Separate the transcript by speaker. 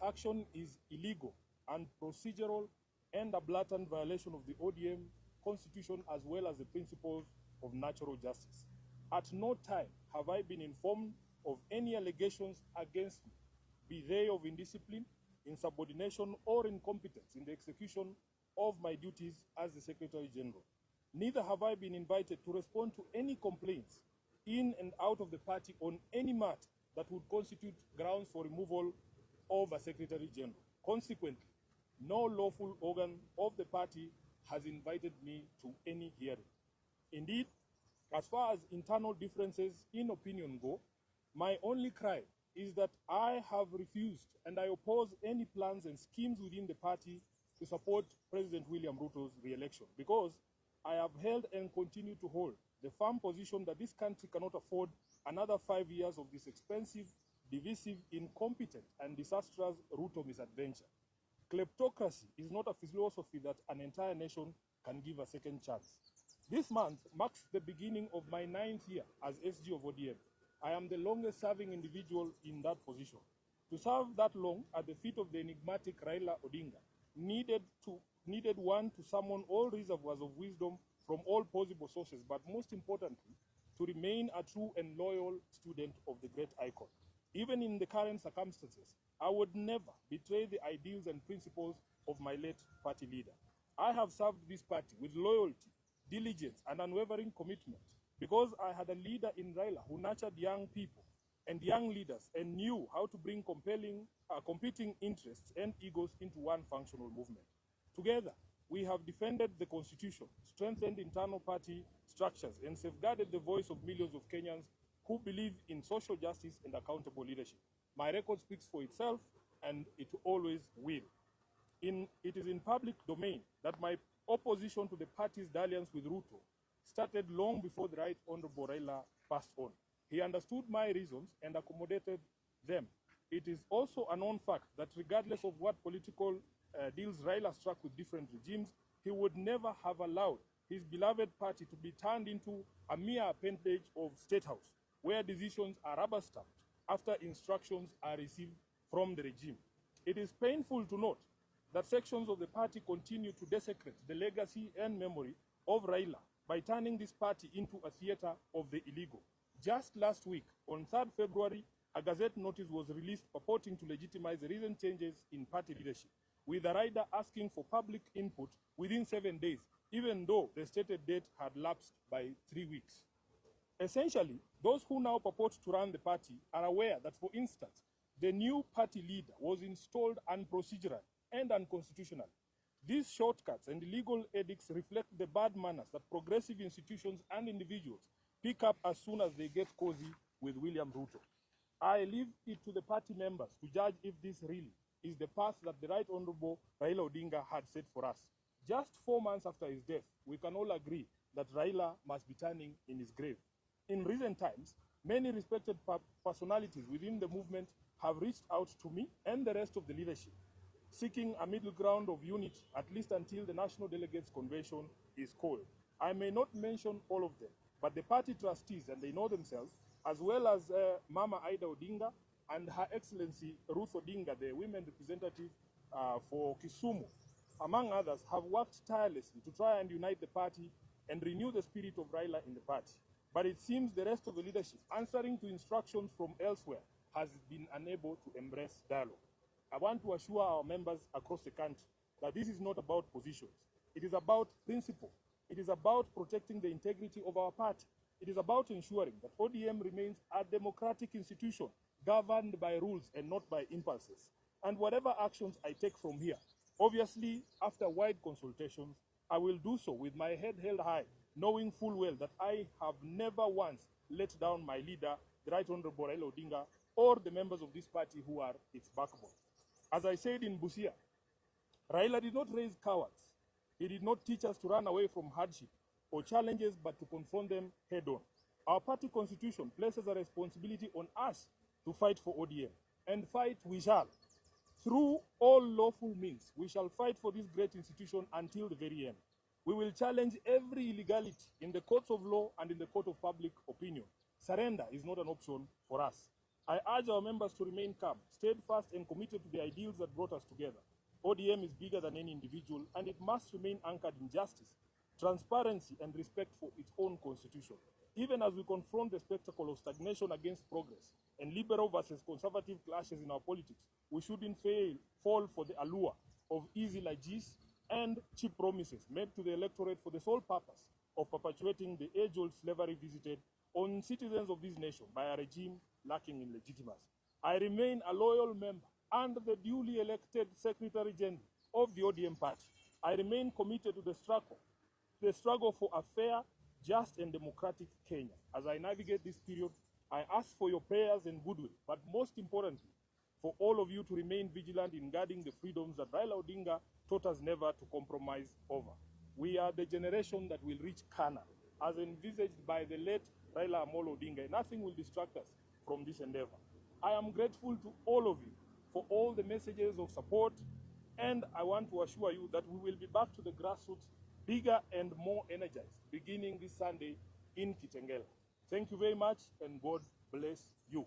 Speaker 1: action is illegal and procedural and a blatant violation of the ODM constitution as well as the principles of natural justice. At no time have I been informed of any allegations against me, be they of indiscipline, insubordination, or incompetence in the execution of my duties as the Secretary General. Neither have I been invited to respond to any complaints in and out of the party on any matter that would constitute grounds for removal of a Secretary General. Consequently, no lawful organ of the party has invited me to any hearing. Indeed, as far as internal differences in opinion go, my only cry is that I have refused and I oppose any plans and schemes within the party to support President William Ruto's re-election, because I have held and continue to hold the firm position that this country cannot afford another 5 years of this expensive, divisive, incompetent, and disastrous Ruto misadventure. Kleptocracy is not a philosophy that an entire nation can give a second chance. This month marks the beginning of my 9th year as SG of ODM. I am the longest serving individual in that position. To serve that long at the feet of the enigmatic Raila Odinga needed one to summon all reservoirs of wisdom from all possible sources, but most importantly, to remain a true and loyal student of the great icon. Even in the current circumstances, I would never betray the ideals and principles of my late party leader. I have served this party with loyalty, diligence, and unwavering commitment because I had a leader in Raila who nurtured young people and young leaders and knew how to bring competing interests and egos into one functional movement. Together, we have defended the Constitution, strengthened internal party structures, and safeguarded the voice of millions of Kenyans who believe in social justice and accountable leadership. My record speaks for itself, and it always will. It is in public domain that my opposition to the party's dalliance with Ruto started long before the Right Honorable Raila passed on. He understood my reasons and accommodated them. It is also a known fact that regardless of what political deals Raila struck with different regimes, he would never have allowed his beloved party to be turned into a mere appendage of State House, where decisions are rubber-stamped after instructions are received from the regime. It is painful to note that sections of the party continue to desecrate the legacy and memory of Raila by turning this party into a theater of the illegal. Just last week, on 3rd February, a Gazette notice was released purporting to legitimize the recent changes in party leadership, with a rider asking for public input within 7 days, even though the stated date had lapsed by 3 weeks. Essentially, those who now purport to run the party are aware that, for instance, the new party leader was installed unprocedural and unconstitutional. These shortcuts and illegal edicts reflect the bad manners that progressive institutions and individuals pick up as soon as they get cozy with William Ruto. I leave it to the party members to judge if this really is the path that the Right Honorable Raila Odinga had set for us. Just 4 months after his death, we can all agree that Raila must be turning in his grave. In recent times, many respected personalities within the movement have reached out to me and the rest of the leadership, seeking a middle ground of unity, at least until the National Delegates Convention is called. I may not mention all of them, but the party trustees, and they know themselves, as well as Mama Ida Odinga and Her Excellency Ruth Odinga, the women representative for Kisumu, among others, have worked tirelessly to try and unite the party and renew the spirit of Raila in the party. But it seems the rest of the leadership, answering to instructions from elsewhere, has been unable to embrace dialogue. I want to assure our members across the country that this is not about positions. It is about principle. It is about protecting the integrity of our party. It is about ensuring that ODM remains a democratic institution governed by rules and not by impulses. And whatever actions I take from here, obviously after wide consultations, I will do so with my head held high, knowing full well that I have never once let down my leader, the Right Honorable Raila Odinga, or the members of this party who are its backbone. As I said in Busia, Raila did not raise cowards. He did not teach us to run away from hardship or challenges, but to confront them head-on. Our party constitution places a responsibility on us to fight for ODM, and fight we shall. Through all lawful means, we shall fight for this great institution until the very end. We will challenge every illegality in the courts of law and in the court of public opinion. Surrender is not an option for us. I urge our members to remain calm, steadfast, and committed to the ideals that brought us together. ODM is bigger than any individual, and it must remain anchored in justice, transparency, and respect for its own constitution. Even as we confront the spectacle of stagnation against progress and liberal versus conservative clashes in our politics, we shouldn't fall for the allure of easy largesse and cheap promises made to the electorate for the sole purpose of perpetuating the age-old slavery visited on citizens of this nation by a regime lacking in legitimacy. I remain a loyal member and the duly elected Secretary General of the ODM party. I remain committed to the struggle for a fair, just, and democratic Kenya. As I navigate this period, I ask for your prayers and goodwill, but most importantly, for all of you to remain vigilant in guarding the freedoms that Raila Odinga taught us never to compromise over. We are the generation that will reach Kana, as envisaged by the late Raila Amolo Odinga. Nothing will distract us from this endeavor. I am grateful to all of you for all the messages of support, and I want to assure you that we will be back to the grassroots, bigger and more energized, beginning this Sunday in Kitengela. Thank you very much, and God bless you.